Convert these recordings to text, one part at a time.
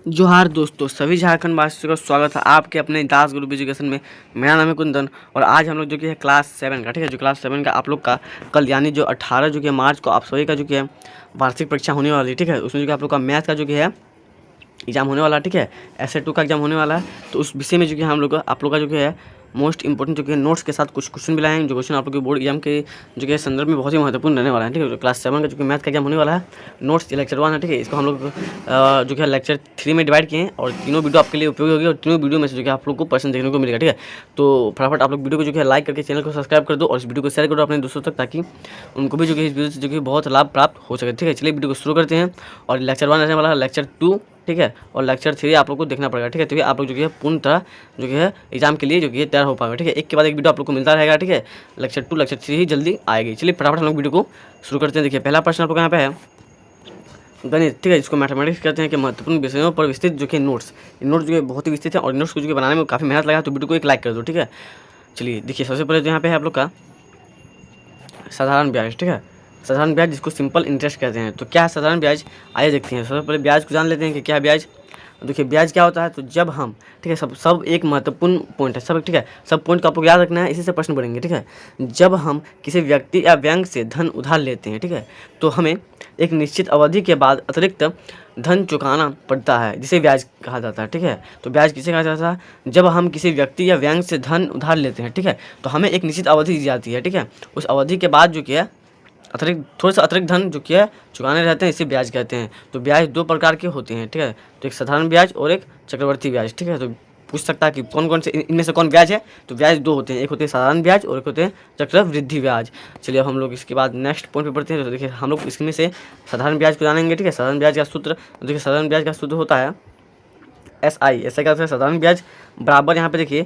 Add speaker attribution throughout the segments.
Speaker 1: जोहार दोस्तों, सभी झारखंड वासियों का स्वागत है आपके अपने दास ग्रुप एजुकेशन में। मेरा नाम है कुंदन और आज हम लोग जो कि है क्लास 7 का, ठीक है, जो क्लास 7 का आप लोग का कल यानी जो 18 जो कि मार्च को आप सभी का जो कि है वार्षिक परीक्षा होने वाली है, ठीक है। उसमें जो कि आप लोग का मैथ का जो कि है एग्जाम होने वाला है, ठीक है। एसए 2 का एग्जाम होने वाला है, तो उस विषय में जो कि हम लोग आप लोग का जो कि है मोस्ट इंपॉर्टेंट जो कि नोट्स के साथ कुछ क्वेश्चन भी लाए हैं, जो क्वेश्चन आप लोग के बोर्ड एग्जाम के जो कि संदर्भ में बहुत ही महत्वपूर्ण रहने वाला है, ठीक है। जो क्लास 7 का जो कि मैथ का एग्जाम होने वाला है, नोट्स लेक्चर 1 है, ठीक है। इसको हम लोग जो कि लेक्चर 3 में डिवाइड किए हैं और तीनों वीडियो आपके लिए उपयोगी होगी और तीनों वीडियो में से जो कि आप लोग को पर्सन देखने को मिलेगा, ठीक है। तो फटाफट आप लोग वीडियो को जो है लाइक करके चैनल को सब्सक्राइब कर दो और इस वीडियो को शेयर करो अपने दोस्तों तक, ताकि उनको भी जो कि इस वीडियो से जो कि बहुत लाभ प्राप्त हो सके, ठीक है। चलिए वीडियो को शुरू करते हैं। और लेक्चर 1 रहने वाला है, लेक्चर 2, ठीक है, और लेक्चर 3 आप लोग को देखना पड़ेगा, ठीक है। तभी आप लोग जो कि है पूर्ण तरह जो कि है एग्जाम के लिए जो कि है तैयार हो पाएगा, ठीक है। एक के बाद एक वीडियो आप लोग को मिलता रहेगा, ठीक है। लेक्चर 2 लेक्चर 3 ही जल्दी आएगी। चलिए फटाफट हम लोग वीडियो को शुरू करते हैं। देखिए पहला प्रश्न आप लोग यहाँ पे है गणित, ठीक है, जिसको मैथमेटिक्स कहते हैं कि महत्वपूर्ण विषयों पर विस्तृत जो कि नोट्स जो है बहुत ही विस्तृत है और नोट्स को जो कि बनाने में काफ़ी मेहनत लगा, तो वीडियो को एक लाइक कर दो, ठीक है। चलिए देखिए सबसे पहले तो यहाँ पे है आप लोग का साधारण ब्याज, ठीक है। साधारण ब्याज जिसको सिंपल इंटरेस्ट कहते हैं। तो क्या है साधारण ब्याज, आइए देखते हैं। सबसे पहले ब्याज को जान लेते हैं कि क्या है ब्याज। देखिए ब्याज क्या होता है, तो जब हम, ठीक है, सब एक महत्वपूर्ण पॉइंट है सब, ठीक है। सब पॉइंट को आपको याद रखना है, इसी से प्रश्न बढ़ेंगे, ठीक है। जब हम किसी व्यक्ति या बैंक से धन उधार लेते हैं, ठीक है, तो हमें एक निश्चित अवधि के बाद अतिरिक्त धन चुकाना पड़ता है, जिसे ब्याज कहा जाता है, ठीक है। तो ब्याज किसे कहा जाता है, जब हम किसी व्यक्ति या बैंक से धन उधार लेते हैं, ठीक है, तो हमें एक निश्चित अवधि दी जाती है, ठीक है। उस अवधि के बाद जो कि है थोड़ा सा अतिरिक्त धन जो कि है चुकाने रहते हैं, इसे ब्याज कहते हैं। तो ब्याज 2 प्रकार के होते हैं, ठीक है। तो एक साधारण ब्याज और एक चक्रवर्ती ब्याज, ठीक है। तो पूछ सकता है कि कौन कौन से इनमें से कौन ब्याज है, तो ब्याज 2 होते हैं, एक होते हैं साधारण ब्याज और एक होते हैं चक्रवृद्धि ब्याज। चलिए अब हम लोग इसके बाद नेक्स्ट पॉइंट पे पढ़ते हैं। तो देखिए हम लोग इसमें से साधारण ब्याज को जानेंगे, ठीक है। साधारण ब्याज का सूत्र, देखिए साधारण ब्याज का सूत्र होता है SI का साधारण ब्याज बराबर यहाँ पे देखिए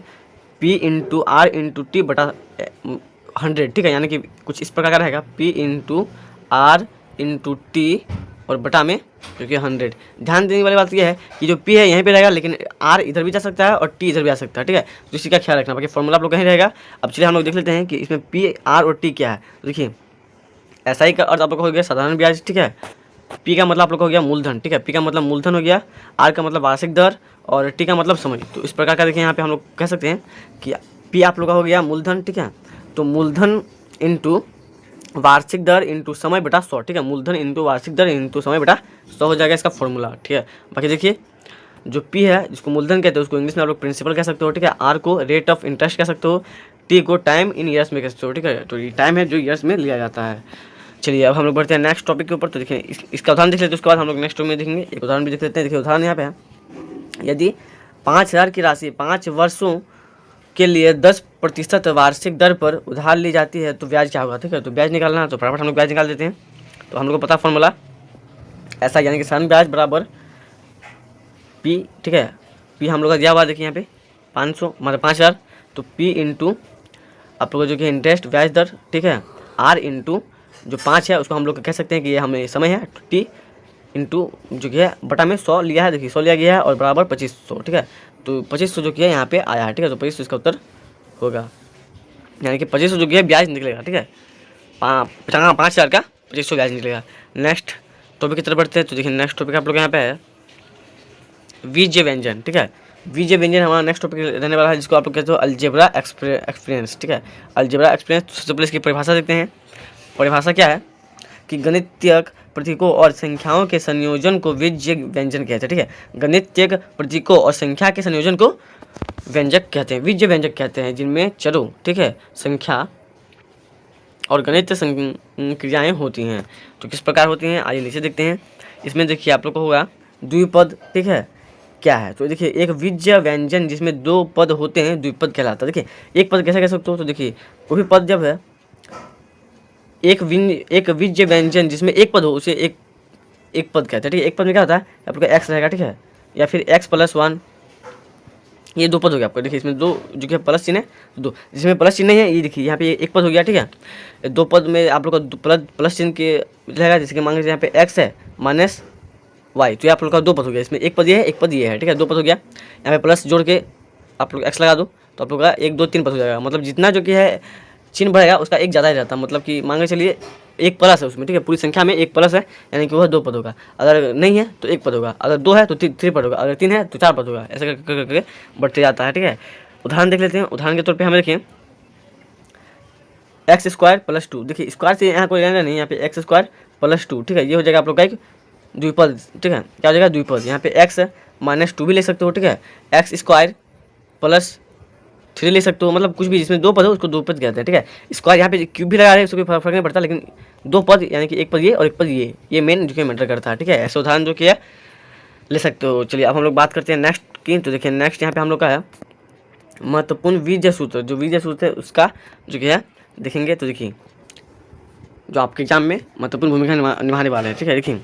Speaker 1: P/R/T/100, ठीक है। यानी कि कुछ इस प्रकार का रहेगा P/R/T और बटा में जो कि 100। ध्यान देने वाली बात यह है कि जो P है यहीं पे रहेगा, लेकिन R इधर भी जा सकता है और T इधर भी आ सकता है, ठीक है। तो इसी का ख्याल रखना, बाकी फॉर्मूला आप लोग कहीं रहेगा। अब चलिए हम लोग देख लेते हैं कि इसमें P, R और T क्या है। तो देखिए SI का अर्थ आप लोग को हो गया साधारण ब्याज, ठीक है। P का मतलब आप लोग को हो गया मूलधन, ठीक है। P का मतलब मूलधन हो गया, R का मतलब वार्षिक दर और T का मतलब समय। तो इस प्रकार का देखिए यहाँ पे हम लोग कह सकते हैं कि P आप लोग का हो गया मूलधन, ठीक है। तो मूलधन इंटू वार्षिक दर इंटू समय बटा 100, ठीक है। मूलधन इंटू वार्षिक दर इंटू समय बटा 100 हो जाएगा इसका फॉर्मूला, ठीक है। बाकी देखिए जो P है जिसको मूलधन कहते हैं उसको इंग्लिश में आप लोग प्रिंसिपल कह सकते हो, ठीक है। R को रेट ऑफ इंटरेस्ट कह सकते हो, T को टाइम इन ईयर्स में कह सकते हो, ठीक है। तो ये टाइम है जो ईयर्स में लिया जाता है। चलिए अब हम लोग बढ़ते हैं नेक्स्ट टॉपिक के ऊपर। तो देखिए इसका उदाहरण देख लेते हैं, उसके बाद हम लोग नेक्स्ट में देखेंगे। एक उदाहरण भी देख लेते हैं। देखिए उदाहरण यहाँ पे है, यदि 5,000 की राशि 5 वर्षों के लिए 10% वार्षिक दर पर उधार ली जाती है तो ब्याज क्या होगा, ठीक है। तो ब्याज निकालना है, तो फटाफट हम लोग ब्याज निकाल देते हैं। तो हम लोग को पता फॉर्मूला ऐसा, यानी कि साधारण ब्याज बराबर P, ठीक है। P हम लोग का दिया हुआ देखिए यहाँ पे 500 मतलब 5,000, तो P इंटू आप लोग जो कि इंटरेस्ट ब्याज दर, ठीक है, R इंटू जो 5 है उसको हम लोग कह सकते हैं कि ये हमें समय है, T इंटू जो कि है बटा में 100 लिया है, देखिए 100 लिया गया है और बराबर 2500, ठीक है। तो 2500 जो कि है यहाँ पे आया है, ठीक है। तो 2500 इसका उत्तर होगा, यानी कि 2500 जो कि है ब्याज निकलेगा, ठीक है। 5,000 का 2500 ब्याज निकलेगा। नेक्स्ट टॉपिक की तरफ बढ़ते हैं। तो देखिए नेक्स्ट टॉपिक आप लोग यहाँ पे है बीज व्यंजन, ठीक है। बीज व्यंजन हमारा नेक्स्ट टॉपिक रहने वाला है, जिसको आप लोग कहते हो अलजेब्रा एक्सपीरियंस, ठीक है। अलजेब्रा एक्सपीरियंस, सबसे पहले इसकी परिभाषा देखते हैं। परिभाषा क्या है कि गणितीयक प्रतीकों और संख्याओं के संयोजन को बीज व्यंजन कहते हैं, ठीक है। गणितीयक प्रतीकों और संख्या के संयोजन को व्यंजक कहते हैं, बीज व्यंजक कहते हैं, जिनमें चरों, ठीक है, संख्या और गणितीय क्रियाएँ होती हैं। तो किस प्रकार होती हैं आइए नीचे देखते हैं। इसमें देखिए आप लोग को होगा द्विपद, ठीक है, क्या है। तो देखिए एक बीज व्यंजन जिसमें 2 पद होते हैं द्विपद कहलाता है। देखिए एक पद कैसे कह सकते हो, तो देखिए कोई भी पद जब है एक बीज व्यंजन जिसमें एक पद हो उसे एक पद कहते हैं, ठीक है। एक पद में क्या होता है आप लोग का x रहेगा, ठीक है, या फिर x+1, ये 2 पद हो गया आपका। देखिए इसमें 2 जो कि प्लस चिन्ह है, 2 जिसमें प्लस चिन्ह नहीं है, ये देखिए यहाँ पे एक पद हो गया, ठीक है। 2 पद में आप लोग का प्लस चिन्ह के रहेगा, जैसे कि मान लीजिए यहाँ पे x है माइनस y, तो ये आप लोग का 2 पद हो गया। इसमें एक पद ये है, एक पद ये है, ठीक है, 2 पद हो गया। यहाँ पे प्लस जोड़ के आप लोग x लगा दो तो आप लोग का 1 2 3 पद हो जाएगा। मतलब जितना जो कि है चिन्ह बढ़ेगा उसका एक ज़्यादा ही रहता है, मतलब कि मान के चलिए एक प्लस है उसमें, ठीक है, पूरी संख्या में एक प्लस है, यानी कि वह 2 पद होगा, अगर नहीं है तो 1 पद होगा, अगर 2 है तो 3 पद होगा, अगर 3 है तो 4 पद होगा, ऐसे करके बढ़ते जाता है, ठीक है। उदाहरण देख लेते हैं। उदाहरण के तौर पे हमें देखिए एक्स स्क्वायर प्लस 2, देखिए स्क्वायर से यहाँ कोई लेना नहीं, यहाँ पे एक्स स्क्वायर प्लस 2, ठीक है, ये हो जाएगा आप लोग का एक द्विपद, ठीक है, क्या हो जाएगा द्विपद। यहाँ पे एक्स माइनस 2 भी ले सकते हो, ठीक है, एक्स स्क्वायर प्लस 3 ले सकते हो, मतलब कुछ भी जिसमें 2 पद हो उसको 2 पद कहते हैं, ठीक है। स्क्वायर यहाँ पे क्यूब भी लगा रहे हैं उसको कोई फर्क नहीं पड़ता, लेकिन 2 पद यानी कि एक पद ये और एक पद ये मेन जो कि मैटर करता है, ठीक है। ऐसे उदाहरण जो कि है ले सकते हो। चलिए अब हम लोग बात करते हैं नेक्स्ट की। तो देखिए नेक्स्ट यहाँ पे हम लोग का है महत्वपूर्ण बीजगणित सूत्र। जो बीजगणित सूत्र है उसका जो कि है देखेंगे, तो देखिए जो आपके एग्जाम में महत्वपूर्ण भूमिका निभाने वाले हैं, ठीक है। देखिए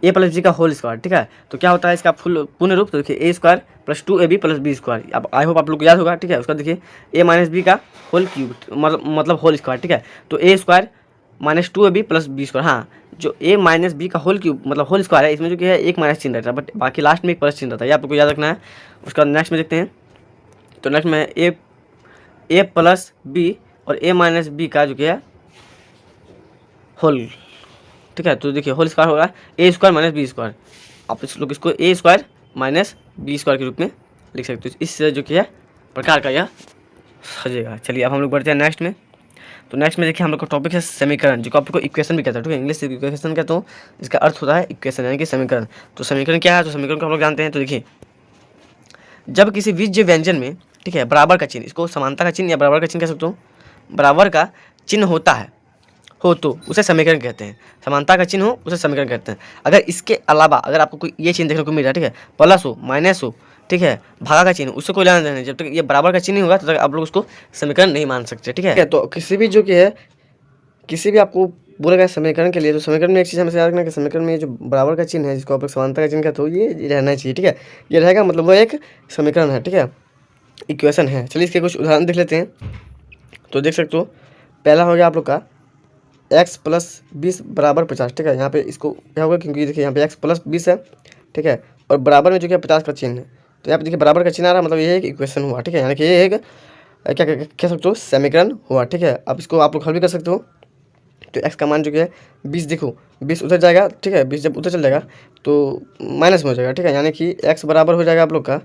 Speaker 1: ए प्लस बी का होल स्क्वायर, ठीक है, तो क्या होता है इसका फुल पूर्ण रूप, तो देखिए a square plus 2ab plus b square. अब आई होप आप लोग को याद होगा, ठीक है। उसका देखिए ए माइनस बी का होल क्यूब मतलब होल स्क्वायर, ठीक है, तो a square minus 2ab plus b square. हाँ, जो ए माइनस बी का होल क्यूब मतलब होल स्क्वायर है, इसमें जो कि है एक माइनस चिन्ह रहता है, बट बाकी लास्ट में एक प्लस चिन्ह रहता है, ये आप लोग को याद रखना है। उसका नेक्स्ट में देखते हैं। तो नेक्स्ट में ए प्लस बी और ए माइनस बी का जो कि है होल, ठीक है, तो देखिए होल स्क्वायर होगा ए स्क्वायर माइनस बी स्क्वायर। आप इस लोग इसको ए स्क्वायर माइनस बी स्क्वायर के रूप में लिख सकते हो। इस जो कि है प्रकार का यह सजेगा। चलिए अब हम लोग बढ़ते हैं नेक्स्ट में। तो नेक्स्ट में देखिए हम लोग का टॉपिक है समीकरण, जो आपको इक्वेशन भी कहता है, ठीक है, इंग्लिश से इक्वेशन कहता हूँ, इसका अर्थ होता है इक्वेशन यानी कि समीकरण। तो समीकरण क्या है, तो समीकरण को हम लोग जानते हैं। तो देखिए जब किसी बीज व्यंजन में, ठीक है, बराबर का चिन्ह, इसको समानता का चिन्ह या बराबर का चिन्ह कह सकते हो, बराबर का चिन्ह होता है हो तो उसे समीकरण कहते हैं। समानता का चिन्ह हो उसे समीकरण कहते हैं। अगर इसके अलावा अगर आपको कोई ये चिन्ह देखने को मिल रहा है, ठीक है, प्लस हो माइनस हो, ठीक है, भागा का चिन्ह, उससे कोई लेना देना नहीं। जब तक ये बराबर का चिन्ह होगा तब तक आप लोग उसको समीकरण नहीं मान सकते, ठीक है। तो किसी भी जो कि है किसी भी आपको बोला गया समीकरण के लिए, तो समीकरण में एक चीज़ हमें याद रखना कि समीकरण में जो बराबर का चिन्ह है, जिसको आप लोग समानता का चिन्ह कहते हो, ये रहना चाहिए, ठीक है, ये रहेगा, मतलब वो एक समीकरण है, ठीक है, इक्वेशन है। चलिए इसके कुछ उदाहरण देख लेते हैं। तो देख सकते हो पहला हो गया आप लोग का x प्लस 20 बराबर 50, ठीक है, यहाँ पे इसको क्या होगा, क्योंकि देखिए यहाँ पे x प्लस 20 है, ठीक है, और बराबर में जो कि 50 का चिन्ह है, तो यहाँ पे देखिए बराबर का चिन्ह आ रहा है, मतलब ये एक इक्वेशन हुआ, ठीक है, यानी कि ये एक क्या कह सकते हो समीकरण हुआ, ठीक है। अब इसको आप लोग हल भी कर सकते हो। तो x का मान जो कि है 20, देखो 20 उधर जाएगा, ठीक है, 20 जब उधर चल जाएगा तो माइनस में हो जाएगा, ठीक है, यानी कि x बराबर हो जाएगा आप लोग का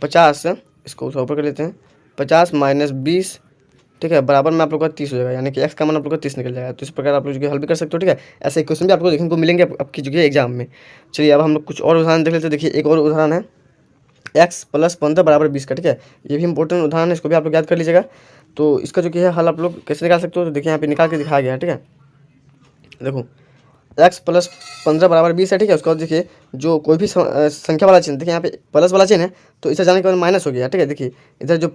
Speaker 1: 50, इसको ऊपर कर लेते हैं, 50 माइनस 20, ठीक है, बराबर में आप लोग का 30 हो जाएगा, यानी कि x का मान आप लोग का 30 निकल जाएगा। तो इस प्रकार आप लोग जो हल भी कर सकते हो, ठीक है। ऐसे क्वेश्चन भी आपको देखने को मिलेंगे आपकी जो है एग्जाम में। चलिए अब हम लोग कुछ और उदाहरण देख लेते हैं। देखिए एक और उदाहरण है x प्लस 15 बराबर 20 का, ठीक है, ये भी इंपॉर्टेंट उदाहरण है, इसको भी आप लोग याद कर लीजिएगा। तो इसका जो कि है हल आप लोग कैसे निकाल सकते हो, तो देखिए यहाँ पे निकाल के दिखाया गया है, ठीक है, देखो x प्लस 15 बराबर 20 है, ठीक है। उसके बाद देखिए जो कोई भी संख्या वाला चिन्ह, देखिए यहाँ पे प्लस वाला चिन्ह है, तो इसे जाने के बाद माइनस हो गया, ठीक है, देखिए इधर जो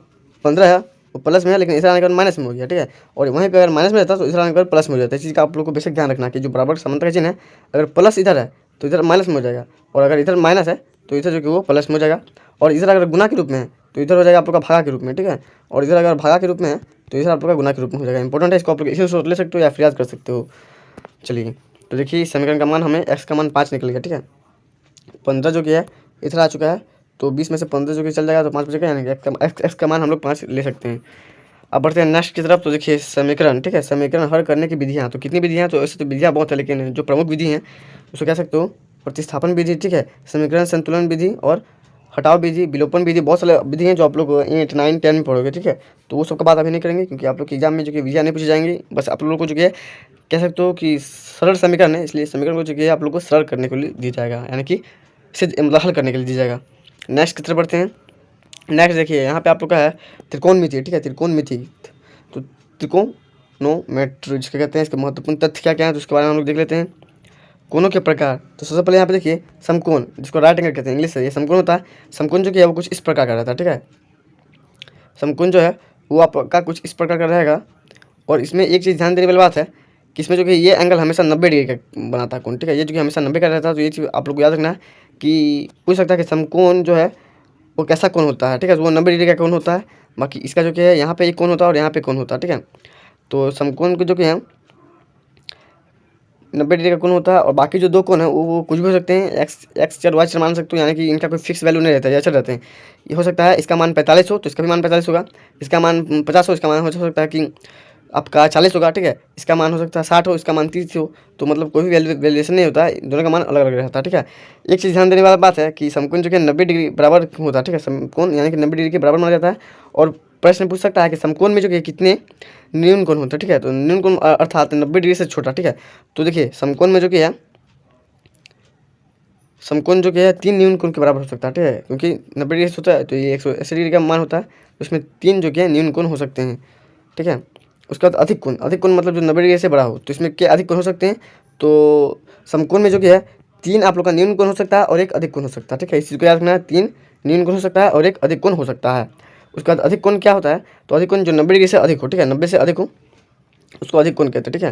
Speaker 1: 15 है वो प्लस में है, लेकिन इधर आने के बाद माइनस में हो गया, ठीक है, और वहीं पे अगर माइनस में रहता तो इधर आने के बाद प्लस में हो जाता है। इस चीज़ का आप लोग को बेशक ध्यान रखना कि जो बराबर समानता का चिन्ह है, अगर प्लस इधर है तो इधर माइनस में हो जाएगा, और अगर इधर माइनस है तो इधर जो कि वो प्लस में हो जाएगा, और इधर अगर गुना के रूप में है तो इधर हो जाएगा आप लोग का भागा के रूप में, ठीक है, और इधर अगर भागा के रूप में है तो इधर आप लोग का गुना के रूप में हो जाएगा। इंपॉर्टेंट है, इसको आप लोग इसे सोच ले सकते हो या फिर याद कर सकते हो। चलिए तो देखिए इस समीकरण का मान हमें x का मान 5 निकल गया, ठीक है, 15 जो कि है इधर आ चुका है, तो 20 में से 15 जो कि चल जाएगा तो 5 बचेगा, यानी कि x का मान हम लोग 5 ले सकते हैं। अब बढ़ते हैं नेक्स्ट की तरफ। तो देखिए समीकरण, ठीक है, समीकरण हल करने की विधियाँ, तो कितनी विधियाँ, तो ऐसे तो विधियाँ बहुत है, लेकिन जो प्रमुख विधि हैं उसको कह सकते हो प्रतिस्थापन विधि, ठीक है, समीकरण संतुलन विधि और हटाव विधि, विलोपन विधि, बहुत सारे विधि हैं जो आप लोग 8, 9, 10 में पढ़ोगे, ठीक है। तो वो सब का बात अभी नहीं करेंगे, क्योंकि आप लोग के एग्जाम में जो कि विधियाँ नहीं पूछी जाएंगी, बस आप लोगों को जो कि कह सकते हो कि सरल समीकरण है, इसलिए समीकरण को जो कि आप लोग को सरल करने के लिए दिया जाएगा, यानी कि इसे मतलब हल करने के लिए दिया जाएगा। नेक्स्ट की तरफ बढ़ते हैं। नेक्स्ट देखिए यहाँ पे आप लोग का है त्रिकोणमिति, ठीक है, त्रिकोणमिति, तो त्रिकोणोमेट्री जिसके कहते हैं, इसके महत्वपूर्ण तथ्य क्या क्या है तो उसके बारे में हम लोग देख लेते हैं। कोनों के प्रकार, तो सबसे पहले यहाँ पे देखिए समकोण, जिसको राइट एंगल कहते हैं इंग्लिश से, ये समकोण होता है। समकोण जो कि है वो कुछ इस प्रकार का रहता है, ठीक है, समकोण जो है वो आपका कुछ इस प्रकार का रहेगा। और इसमें एक चीज़ ध्यान देने वाली बात है कि इसमें जो कि ये एंगल हमेशा 90 डिग्री का बनाता है कोण, ठीक है, ये जो कि हमेशा 90 का रहता है। तो ये चीज़ आप लोग को याद रखना है कि पूछ सकता है कि समकोण जो है वो कैसा कोण होता है, ठीक है, तो वो 90 डिग्री का कोण होता है। बाकी इसका जो कि है यहाँ पे एक कोण होता है और यहाँ पे कोण होता है, ठीक है। तो समकोण को जो कि है 90 डिग्री का कोण होता है, और बाकी जो दो कोण है वो कुछ भी हो सकते हैं, एक्स चर वाई चर मान सकते हो, यानी कि इनका कोई फिक्स वैल्यू नहीं रहता है, चल रहते हैं। ये हो सकता है इसका मान 45 हो तो इसका भी मान 45 होगा, इसका मान 50 हो इसका मान हो सकता है कि आपका 40 होगा, ठीक है। इसका मान हो सकता है 60 हो, इसका मान 30 हो, तो मतलब कोई भी वैल्यूएशन नहीं होता है, दोनों का मान अलग अलग रहता है, ठीक है। एक चीज़ ध्यान देने वाला बात है कि समकोण जो कि 90 डिग्री बराबर होता है, ठीक है। समकोण यानी कि 90 डिग्री के बराबर माना जाता है। और प्रश्न पूछ सकता है कि समकोण में जो कि कितने न्यून कोण होते हैं, ठीक है। तो न्यून कोण अर्थात 90 डिग्री से छोटा, ठीक है। तो देखिए समकोण में जो कि है, समकोण जो कि है 3 न्यून कोण के बराबर हो सकता है, ठीक है। क्योंकि 90 डिग्री से होता है तो ये 180 डिग्री का मान होता है, तो उसमें 3 जो कि है न्यून कोण हो सकते हैं, ठीक है। उसके बाद अधिक कोण मतलब जो 90 डिग्री से बड़ा हो, तो इसमें क्या अधिक कोण हो सकते हैं। तो समकोण में जो कि है 3 आप लोग का न्यून कोण हो सकता है और 1 अधिक कोण हो सकता है, ठीक है। इस चीज़ को याद रखना है, 3 न्यून कोण हो सकता है और 1 अधिक कोण हो सकता है। उसके बाद अधिक कोण क्या होता है, तो अधिक कोण जो 90 डिग्री से अधिक हो, ठीक है, 90 से अधिक हो उसको अधिक कोण कहते हैं, ठीक है।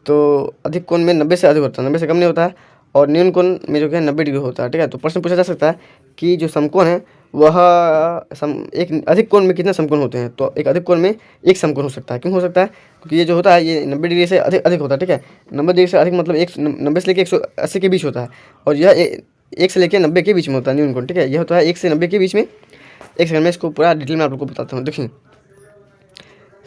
Speaker 1: तो अधिक कोण में 90 से अधिक होता है, 90 से कम नहीं होता है। और न्यून कोण में जो कि है 90 डिग्री होता है, ठीक है। तो प्रश्न पूछा जा सकता है कि जो समकोण है वह एक अधिक कोण में कितने समकोण होते हैं। तो एक अधिक कोण में एक समकोण हो सकता है। क्यों हो सकता है, क्योंकि ये जो होता है ये 90 डिग्री से अधिक अधिक होता है, ठीक है। 90 डिग्री से अधिक मतलब 90 से लेकर 180 के बीच होता है। और यह 1 से लेकर 90 के बीच में होता है न्यून कोण, ठीक है। यह होता है 1 से 90 के बीच में। एक सेकंड में इसको पूरा डिटेल में आप लोग को बताता हूँ। देखिए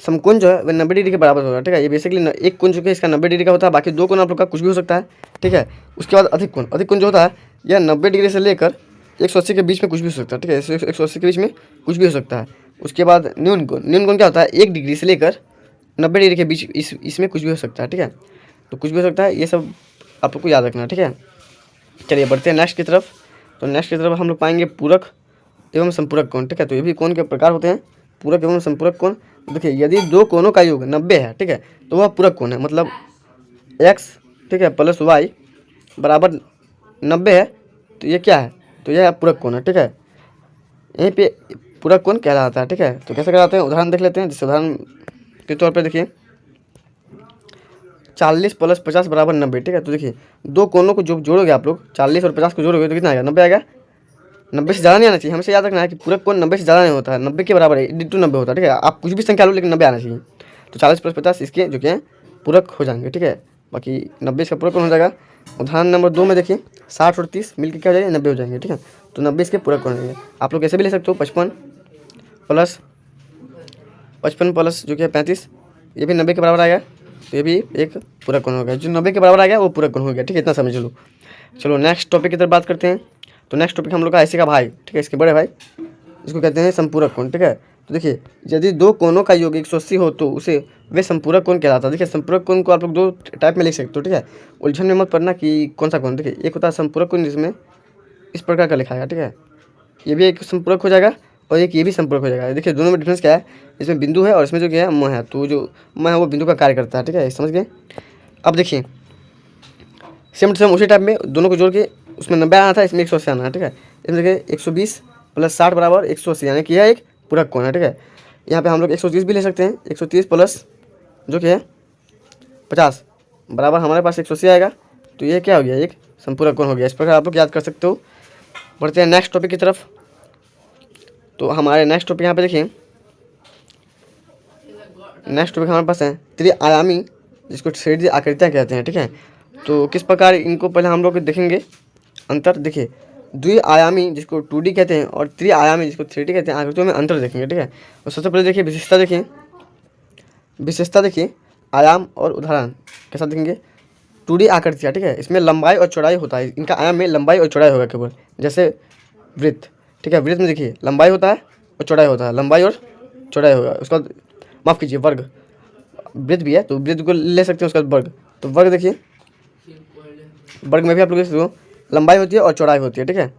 Speaker 1: समकोण जो है वह 90 डिग्री के बराबर होगा, ठीक है। ये बेसिकली एक कोण जो कि इसका 90 डिग्री का होता है, बाकी 2 कोण आप लोग का कुछ भी हो सकता है, ठीक है। उसके बाद अधिक कोण जो होता है यह 90 डिग्री से लेकर 180 के बीच में कुछ भी हो सकता है, ठीक है। 180 के बीच में कुछ भी हो सकता है। उसके बाद न्यून कोण क्या होता है, 1 डिग्री से लेकर 90 डिग्री के बीच इसमें कुछ भी हो सकता है, ठीक है। तो कुछ भी हो सकता है, ये सब आप लोग को याद रखना है, ठीक है। चलिए बढ़ते हैं नेक्स्ट की तरफ। तो नेक्स्ट की तरफ हम लोग पाएंगे पूरक एवं संपूरक कोण, ठीक है। तो ये भी कोण के प्रकार होते हैं, पूरक एवं संपूरक कोण। देखिए यदि 2 कोणों का योग 90 है, ठीक है, तो वह पूरक कोण है। मतलब x, ठीक है, प्लस y बराबर 90 है, तो ये क्या है, तो यह पूरक कोण है, ठीक है। यहीं पे पूरक कोण कहलाता है, ठीक है। तो कैसे कहलाते हैं, उदाहरण देख लेते हैं। जिस उदाहरण के तौर पर देखिए 40 + 50 बराबर 90, ठीक है। तो देखिए 2 कोणों को जो जोड़ोगे आप लोग, 40 और 50 को जोड़ोगे तो कितना आएगा, 90 आएगा। 90 से ज़्यादा नहीं आना चाहिए, हमेशा याद रखना है कि पूरक कोण 90 से ज़्यादा नहीं होता है, 90 के बराबर है, डिट्टो 90 होता है, ठीक है। आप कुछ भी संख्या लो लेकिन 90 आना चाहिए। तो 40 + 50 इसके जो कि हैं पूरक हो जाएंगे, ठीक है। बाकी 90 इसका पूरक कोण हो जाएगा। उदाहरण नंबर 2 में देखिए 60 और 30 मिलकर क्या हो जाएगा, 90 हो जाएंगे, ठीक है। तो 90 इसके पूरक कोण हो जाएंगे। आप लोग ऐसे भी ले सकते हो 55 प्लस जो कि है 35, ये भी 90 के बराबर आएगा, तो ये भी एक पूरक कोण हो गया। जो 90 के बराबर आ गया वो पूरक कोण हो गया, ठीक है। इतना समझ लो। चलो नेक्स्ट टॉपिक की तरफ बात करते हैं। तो नेक्स्ट टॉपिक हम लोग का ऐसे का भाई, ठीक है, इसके बड़े भाई, इसको कहते हैं संपूरक कोण, ठीक है। तो देखिए यदि 2 कोणों का योग 180 हो तो उसे वे संपूरक कोण कहलाता है। देखिए संपूरक कोण को आप लोग 2 टाइप में लिख सकते हो, ठीक है। उलझन में मत पड़ना कि कौन सा कोण। देखिए एक होता है संपूरक कोण जिसमें इस प्रकार का लिखा है, ठीक है, ये भी एक संपूरक हो जाएगा और एक ये भी संपूरक हो जाएगा। देखिए दोनों में डिफरेंस क्या है, इसमें बिंदु है और इसमें जो क्या है म है। तो जो म है वो बिंदु का कार्य करता है, ठीक है, समझ गए। अब देखिए सेम टू सेम उसी टाइप में दोनों को जोड़ के उसमें 90 आना था, इसमें 180 आना है, ठीक है। इसमें देखिए 120 + 60 बराबर 180, यानी कि यह एक पूरक कोण है, ठीक है। यहाँ पे हम लोग 130 भी ले सकते हैं। 130 प्लस जो कि है 50 बराबर हमारे पास 180 आएगा, तो ये क्या हो गया, एक संपूरक कोण हो गया। इस प्रकार आप लोग याद कर सकते हो। बढ़ते हैं नेक्स्ट टॉपिक की तरफ। तो हमारे नेक्स्ट टॉपिक यहाँ पे देखिए, नेक्स्ट टॉपिक हमारे पास है त्रिआयामी, जिसको 3D आकृतियाँ कहते हैं, ठीक है। तो किस प्रकार इनको पहले हम लोग देखेंगे अंतर। देखिए द्विआयामी जिसको 2D कहते हैं और त्रिआयामी जिसको 3D कहते हैं, आकृतियों में अंतर देखेंगे, ठीक है। तो सबसे पहले देखिए विशेषता देखिए आयाम और उदाहरण कैसा देखेंगे। 2D आकृतियाँ, ठीक है, इसमें लंबाई और चौड़ाई होता है। इनका आयाम में लंबाई और चौड़ाई होगा केवल, जैसे वृत्त, ठीक है। वृत्त में देखिए लंबाई होता है और चौड़ाई होता है, लंबाई और चौड़ाई होगा। उसके बाद माफ़ कीजिए वर्ग, वृत्त भी है तो वृत्त को ले सकते हैं। उसके बाद वर्ग, तो वर्ग देखिए वर्ग में भी आप लोग देख सकते हो लंबाई होती है और चौड़ाई होती है, ठीक है।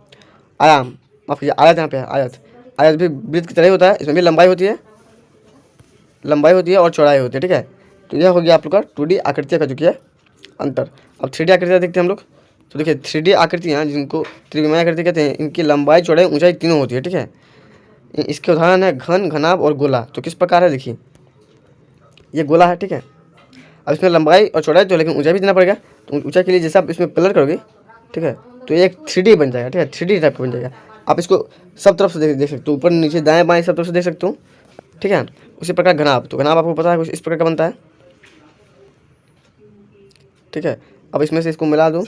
Speaker 1: आयाम माफ़ कीजिए आयत, यहाँ पे है आयत भी वृत्त की तरह ही होता है, इसमें भी लंबाई होती है और चौड़ाई होती है, ठीक है। तो यह हो गया आप लोग का 2D आकृतियाँ का जो किया अंतर। अब 3D आकृतियाँ देखते हैं हम लोग। तो देखिए 3D आकृतियाँ जिनको त्रिविमीय आकृति कहते हैं, इनकी लंबाई चौड़ाई ऊंचाई तीनों होती है, ठीक है। इसके उदाहरण है घन, घनाभ और गोला। तो किस प्रकार है, देखिए ये गोला है, ठीक है। अब इसमें लंबाई और चौड़ाई तो, लेकिन ऊंचाई भी देना पड़ेगा। तो ऊंचाई के लिए जैसे आप इसमें कलर करोगे, ठीक है, तो ये एक 3D बन जाएगा, ठीक है, 3D टाइप का बन जाएगा। आप इसको सब तरफ से देख सकते हो, ऊपर नीचे दाएं बाएं सब तरफ से देख सकते हो, ठीक है। उसी प्रकार घनाभ, तो घनाभ आपको पता है कुछ इस प्रकार का बनता है, ठीक है। अब इसमें से इसको मिला दो,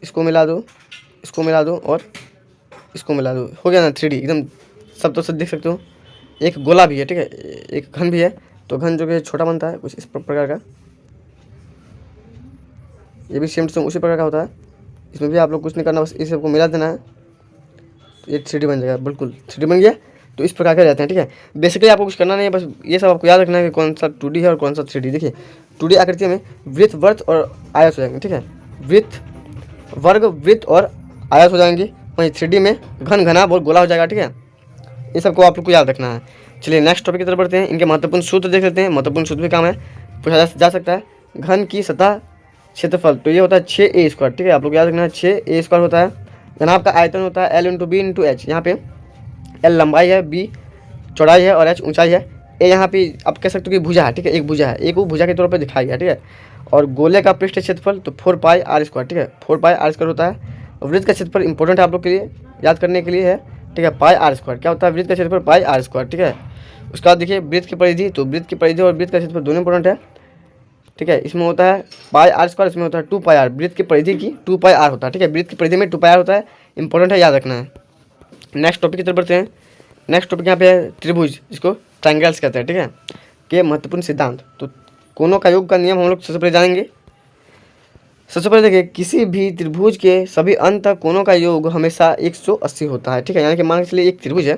Speaker 1: इसको मिला दो, इसको मिला दो और इसको मिला दो, हो गया ना 3D एकदम सब तरफ से देख सकते हो। एक गोला भी है, ठीक है, एक घन भी है, तो घन जो कि छोटा बनता है कुछ इस प्रकार का। ये भी सेम टू सेम उसी प्रकार का होता है। इसमें भी आप लोग कुछ नहीं करना, बस इस सबको मिला देना है तो ये 3D बन जाएगा। बिल्कुल 3D बन गया। तो इस प्रकार के रहते हैं, ठीक है। बेसिकली आपको कुछ करना नहीं है, बस ये सब आपको याद रखना है कि कौन सा 2D है और कौन सा 3D। देखिए 2D आकृति में वृत्त, वर्त और आयत हो जाएंगे, ठीक है। वृत्त, वर्ग, वृत्त और आयत हो जाएंगे। वहीं 3D में घन, घना और गोला हो जाएगा, ठीक है। ये सबको आप लोग को याद रखना है। चलिए नेक्स्ट टॉपिक की तरफ बढ़ते हैं। इनके महत्वपूर्ण सूत्र देख लेते हैं। महत्वपूर्ण सूत्र भी काम है, पूछा जा सकता है। घन की सतह क्षेत्रफल, तो ये होता है 6a², ठीक है। आप लोग याद रखना है 6a² होता है। घनाभ का आयतन होता है L × B × H। यहाँ पे L लंबाई है, B चौड़ाई है और H ऊंचाई है। ए यहाँ पे आप कह सकते हो कि भुजा है, ठीक है। एक भुजा है, एक वो भुजा के तौर पर दिखाया गया, ठीक है। और गोले का पृष्ठ क्षेत्रफल तो 4πr², ठीक है। 4πr² होता है। वृत्त का क्षेत्रफल इंपॉर्टेंट है आप लोग के लिए याद करने के लिए है, ठीक है। πr², क्या होता है वृत्त का क्षेत्रफल πr², ठीक है। उसके बाद देखिए वृत्त की परिधि, तो वृत्त की परिधि और वृत्त का क्षेत्रफल दोनों इंपॉर्टेंट है, ठीक है। इसमें होता है πr², इसमें होता है 2πr। वृत्त की परिधि की 2πr होता है, ठीक है। वृत्त की परिधि में 2πr होता है, इंपॉर्टेंट है, याद रखना है। नेक्स्ट टॉपिक की तरफ बढ़ते हैं। नेक्स्ट टॉपिक यहाँ पे है त्रिभुज, जिसको ट्रायंगल्स कहते हैं, ठीक है। के महत्वपूर्ण सिद्धांत, तो कोनों का योग का नियम हम लोग सबसे पहले जानेंगे। सबसे पहले देखिए किसी भी त्रिभुज के सभी अंत कोनों का योग हमेशा 180 होता है, ठीक है। यानी कि मान के चलिए एक त्रिभुज है,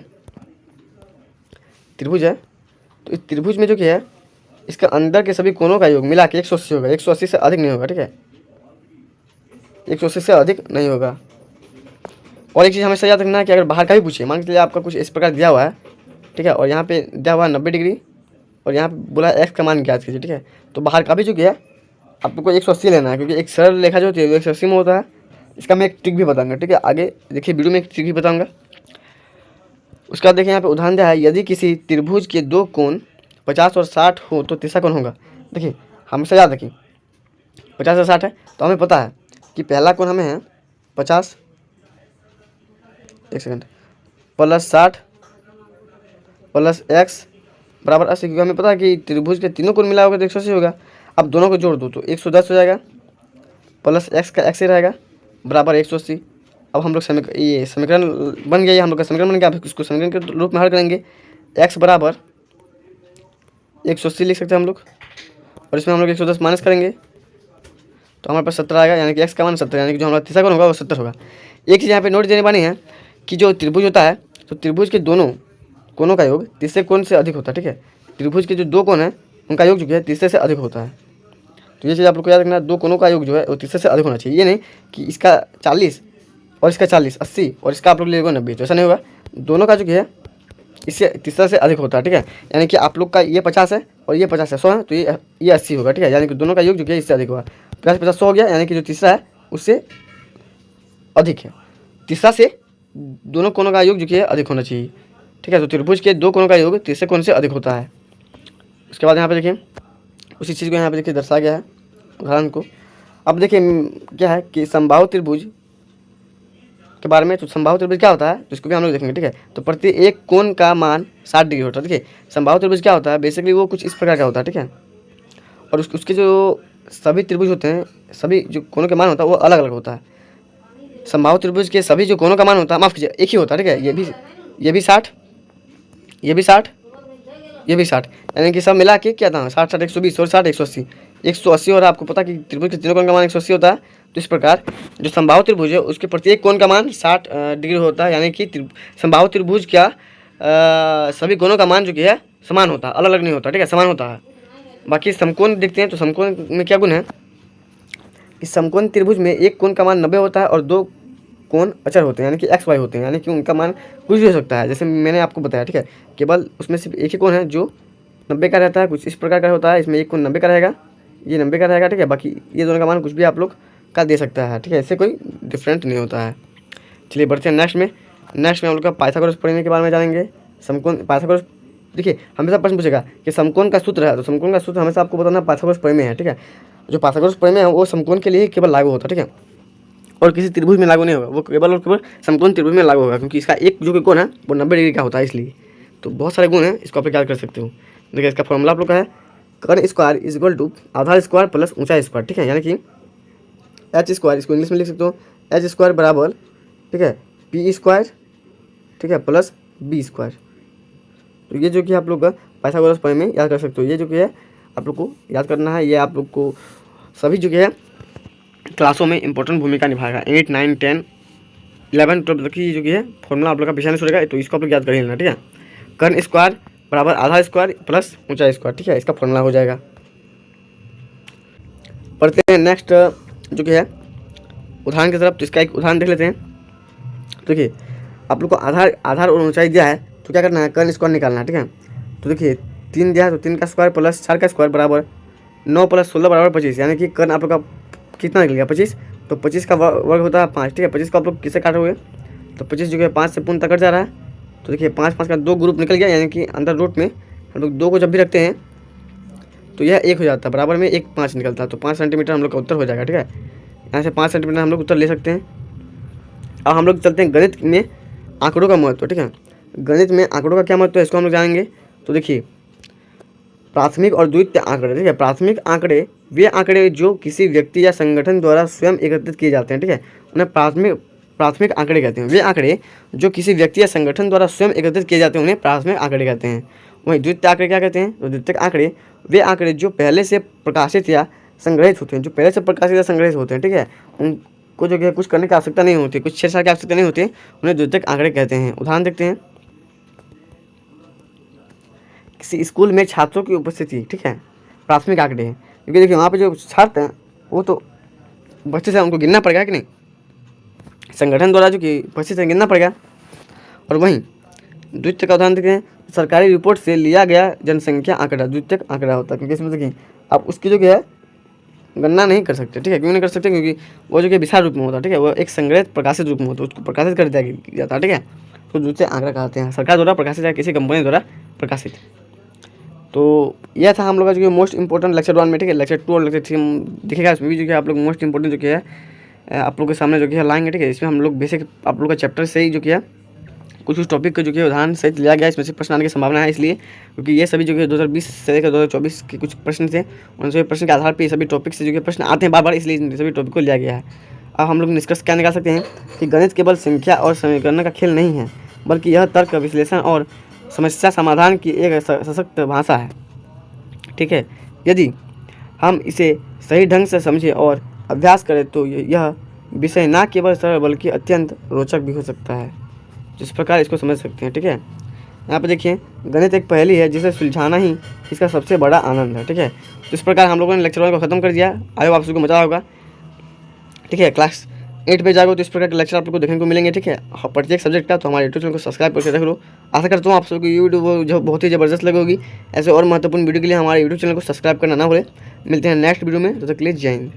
Speaker 1: तो इस त्रिभुज में जो कि है इसका अंदर के सभी कोनों का योग मिला के 180 होगा। 180 से अधिक नहीं होगा, ठीक है। 180 से अधिक नहीं होगा। और एक चीज़ हमेशा याद रखना है कि अगर बाहर का भी पूछे, मान के चलिए आपका कुछ इस प्रकार दिया हुआ है, ठीक है, और यहाँ पे दिया हुआ है 90 डिग्री और यहाँ पे बोला एक्स का मान ज्ञात कीजिए, ठीक है। तो बाहर का भी जो है आप लोग को 180 लेना है, क्योंकि एक सरल रेखा जो होती है 180 में होता है। इसका मैं एक ट्रिक भी बताऊंगा, ठीक है। आगे देखिए वीडियो में एक ट्रिक भी बताऊंगा। उसके बाद देखिए यहाँ पे उदाहरण दिया है, यदि किसी त्रिभुज के दो कोण 50 और 60 हो तो तीसरा कोण होगा। देखिए हमेशा याद रखिए 50 और 60 है, तो हमें पता है कि पहला कोण हमें है 50, एक सेकंड, प्लस 60 प्लस x बराबर 80, क्योंकि हमें पता है कि त्रिभुज के तीनों कोण मिला होगा तो 180 होगा। अब दोनों को जोड़ दो तो 110 हो जाएगा, प्लस x का x ही रहेगा बराबर 180। अब हम लोग ये समीकरण बन गया, ये हम लोग का समीकरण बन गया। अब इसको समीकरण के रूप में हल करेंगे। x बराबर 180 लिख सकते हैं हम लोग, और इसमें हम लोग 110 माइनस करेंगे तो हमारे पास 70 आएगा, यानी कि x का मान 70, यानी कि जो हमारा तीसरा कोण होगा वो 70 होगा। एक चीज़ यहाँ पे नोट देने वाली है कि जो त्रिभुज होता है तो त्रिभुज के दोनों कोनों का योग तीसरे कोण से अधिक होता है, ठीक है। त्रिभुज के जो दो कोण हैं उनका योग जो है तीसरे से अधिक होता है। तो ये चीज़ आप लोग को याद रखना है, दो कोनों का योग जो है वो तीसरे से अधिक होना चाहिए। ये नहीं कि इसका 40 और इसका 40 80 और इसका आप लोग ले लो 90, तो ऐसा नहीं होगा। दोनों का जो है इससे तीसरा से अधिक होता है, ठीक है। यानी कि आप लोग का ये 50 है और ये 50 है, 100 है, तो ये 80 होगा, ठीक है। यानी कि दोनों का योग जो है इससे अधिक होगा। 50 100 हो गया, यानी कि जो तीसरा है उससे अधिक है। तीसरा से दोनों कोनों का योग जो कि अधिक होना चाहिए, ठीक है। तो त्रिभुज के दो कोनों का योग तीसरे कोण से अधिक होता है। उसके बाद यहाँ पे देखिए उसी चीज़ को यहाँ पे देखिए दर्शाया गया है उदाहरण को। अब देखिए क्या है कि समबाहु त्रिभुज के बारे में। तो समबाहु त्रिभुज क्या होता है तो इसको भी हम लोग देखेंगे, ठीक है। तो प्रति एक कोण का मान 60 डिग्री होता है। देखिए समबाहु त्रिभुज क्या होता है, बेसिकली वो कुछ इस प्रकार का होता है, ठीक है। और उसके जो सभी त्रिभुज होते हैं, सभी जो कोणों का मान होता है वो अलग अलग होता है। समबाहु त्रिभुज के सभी जो कोणों का मान होता है, माफ़ कीजिए, एक ही होता है, ठीक है। ये भी 60, ये भी 60, ये भी 60, यानी कि सब मिला के क्या था 60 60 120 और 60 180 180। और आपको पता कि त्रिभुज के तीनों कोण का मान 180 होता है। तो इस प्रकार जो समबाहु त्रिभुज है उसके प्रत्येक कोण का मान 60 डिग्री होता है, यानी कि समबाहु त्रिभुज का सभी कोणों का मान जो कि है समान होता है, अलग अलग नहीं होता, ठीक है, समान होता है। बाकी समकोण देखते हैं, तो समकोण में क्या गुण है कि समकोण त्रिभुज में एक कोण का मान 90 होता है और दो कोण अचर होते हैं, यानी कि एक्स वाई होते हैं, यानी कि उनका मान कुछ भी हो सकता है। जैसे मैंने आपको बताया, ठीक है, केवल उसमें सिर्फ एक ही कोण है जो 90 का रहता है, कुछ इस प्रकार का होता है। इसमें एक कोण 90 का रहेगा, ये 90 का रहेगा, ठीक है। बाकी ये दोनों का मान कुछ भी आप लोग का दे सकता है, ठीक है, इससे कोई डिफरेंट नहीं होता है। चलिए बढ़ते हैं नेक्स्ट में हम लोग का पाइथागोरस प्रमेय के बारे में जानेंगे। समकोण पाइथागोरस, देखिए हमेशा प्रश्न पूछेगा कि समकोण का सूत्र है, तो समकोण का सूत्र हमेशा आपको बताना पाइथागोरस प्रमेय है, ठीक है। जो पाइथागोरस प्रमेय है वो समकोण के लिए केवल लागू होता है, ठीक है, और किसी त्रिभुज में लागू नहीं होगा, वो केवल और केवल समकोण त्रिभुज में लागू होगा, क्योंकि इसका एक जो कोण है वो 90 डिग्री का होता है, इसलिए। तो बहुत सारे गुण हैं, इसको आप याद कर सकते हो। देखिए इसका फॉर्मूला आप लोग का है कर्ण स्क्वायर इज इक्वल टू आधार स्क्वायर प्लस ऊंचाई स्क्वायर, ठीक है। यानी कि एच स्क्वायर, इसको इंग्लिश में लिख सकते हो एच स्क्वायर बराबर, ठीक है, पी स्क्वायर, ठीक है, प्लस बी स्क्वायर। तो ये जो कि आप लोग का पाइथागोरस प्रमेय में याद कर सकते हो। ये जो कि है आप लोग को याद करना है, ये आप लोग को सभी जो कि है क्लासों में इंपॉर्टेंट भूमिका निभाएगा। 8, 9, 10, 11, 12 तक की जो कि है फॉर्मूला आप लोग का पीछे नहीं छोड़ेगा, तो इसको आप लोग याद कर लेना, ठीक है। कर्ण स्क्वायर बराबर आधा स्क्वायर प्लस ऊंचाई स्क्वायर, ठीक है, इसका फॉर्मूला हो जाएगा। पढ़ते हैं नेक्स्ट जो कि है उदाहरण की तरफ। तो इसका एक उदाहरण देख लेते हैं। देखिए आप लोग को आधार और ऊंचाई दिया है, तो क्या करना है, कर्ण स्क्वायर निकालना है, ठीक है। तो देखिए 3 दिया है, तो 3 का स्क्वायर प्लस 4 का स्क्वायर बराबर 9 + 16 बराबर 25, यानी कि कर्ण आप लोग का कितना निकल गया, 25। तो 25 का वर्ग होता है 5, ठीक है। 25 को आप लोग किससे काटोगे, तो 25 जो है 5 से पूर्णतः कट जा रहा है। तो देखिए 5 का 2 ग्रुप निकल गया, यानी कि अंदर रूट में हम लोग 2 को जब भी रखते हैं तो यह 1 हो जाता है, बराबर में 1 5 निकलता है। तो 5 सेंटीमीटर हम लोग का उत्तर हो जाएगा, ठीक है। यहाँ से 5 सेंटीमीटर हम लोग उत्तर ले सकते हैं। अब हम लोग चलते हैं गणित में आंकड़ों का महत्व, ठीक है। गणित में आंकड़ों का क्या महत्व है, इसको हम लोग जानेंगे। तो देखिए प्राथमिक और द्वितीय आंकड़े, ठीक है। प्राथमिक आंकड़े वे आंकड़े जो किसी व्यक्ति या संगठन द्वारा स्वयं एकत्रित किए जाते हैं, ठीक है, उन्हें प्राथमिक आंकड़े कहते हैं। वे आंकड़े जो किसी व्यक्ति या संगठन द्वारा स्वयं एकत्रित किए जाते हैं उन्हें प्राथमिक आंकड़े कहते हैं। वहीं द्वितीय आंकड़े क्या कहते हैं, तो द्वितीय आंकड़े वे आंकड़े जो पहले से प्रकाशित या संग्रहित होते हैं, जो पहले से प्रकाशित या संग्रहित होते हैं, ठीक है। उनको जो है कुछ करने की आवश्यकता नहीं होती, कुछ छेड़छाड़ की आवश्यकता नहीं होती, उन्हें द्वितीय आंकड़े कहते हैं। उदाहरण देखते हैं। किसी स्कूल में छात्रों की उपस्थिति, ठीक है, प्राथमिक आंकड़े हैं, क्योंकि देखिए वहाँ पे जो छात्र हैं वो तो बच्चे से उनको गिनना पड़ेगा कि नहीं, संगठन द्वारा जो कि बच्चे से गिनना पड़ेगा। और वहीं द्वितीय का उदाहरण देखते हैं। सरकारी रिपोर्ट से लिया गया जनसंख्या आंकड़ा द्वितीय आंकड़ा होता है, क्योंकि इसमें देखिए आप उसकी जो कि है गणना नहीं कर सकते, ठीक है। क्यों नहीं कर सकते, क्योंकि वो जो कि विशाल रूप में होता है, ठीक है, वो एक संग्रहित प्रकाशित रूप में होता है, उसको प्रकाशित कर दिया जाता है, ठीक है। तो द्वितीय आंकड़ा कहते हैं, सरकार द्वारा प्रकाशित या किसी कंपनी द्वारा प्रकाशित। तो यह था हम लोग का जो कि मोस्ट इंपॉर्टेंट लेक्चर 1 में, ठीक है। लेक्चर 2 और लेक्चर 3 दिखेगा, इसमें भी जो कि आप लोग मोस्ट इंपॉर्टेंट जो कि है आप लोग के सामने जो कि है लाएंगे, ठीक है। इसमें हम लोग बेसिक आप लोग का चैप्टर से ही जो कि है कुछ टॉपिक का जो कि उदाहरण सहित लिया गया, इसमें से प्रश्न आने की संभावना है, इसलिए क्योंकि ये सभी जो कि 2020 से लेकर 2024 के कुछ प्रश्न थे, उन सभी प्रश्न के आधार पर सभी टॉपिक से जो कि प्रश्न आते हैं बार बार, इसलिए इन सभी टॉपिक को लिया गया है। अब हम लोग निष्कर्ष क्या निकाल सकते हैं कि गणित केवल संख्या और समीकरण का खेल नहीं है, बल्कि यह तर्क, विश्लेषण और समस्या समाधान की एक सशक्त भाषा है, ठीक है। यदि हम इसे सही ढंग से समझें और अभ्यास करें तो यह विषय न केवल सरल बल्कि अत्यंत रोचक भी हो सकता है। जिस प्रकार इसको समझ सकते हैं, ठीक है। यहाँ पे देखिए गणित एक पहेली है जिसे सुलझाना ही इसका सबसे बड़ा आनंद है, ठीक है। तो इस प्रकार हम लोगों ने लेक्चर 1 को खत्म कर दिया। आई होप आप सबको मजा होगा, ठीक है। क्लास 8 पे जाओगे तो इस प्रकार के लेक्चर आप लोग को देखने को मिलेंगे, ठीक है, प्रत्येक सब्जेक्ट का। तो हमारे यूट्यूब चैनल को सब्सक्राइब करके रख लो। आशा करता हूँ आप सबको ये वीडियो जो बहुत ही ज़बरदस्त लगेगी। ऐसे और महत्वपूर्ण वीडियो के लिए हमारे यूट्यूब चैनल को सब्सक्राइब करना ना भूलें। मिलते हैं नेक्स्ट वीडियो में, तब तक के लिए जय हिंद।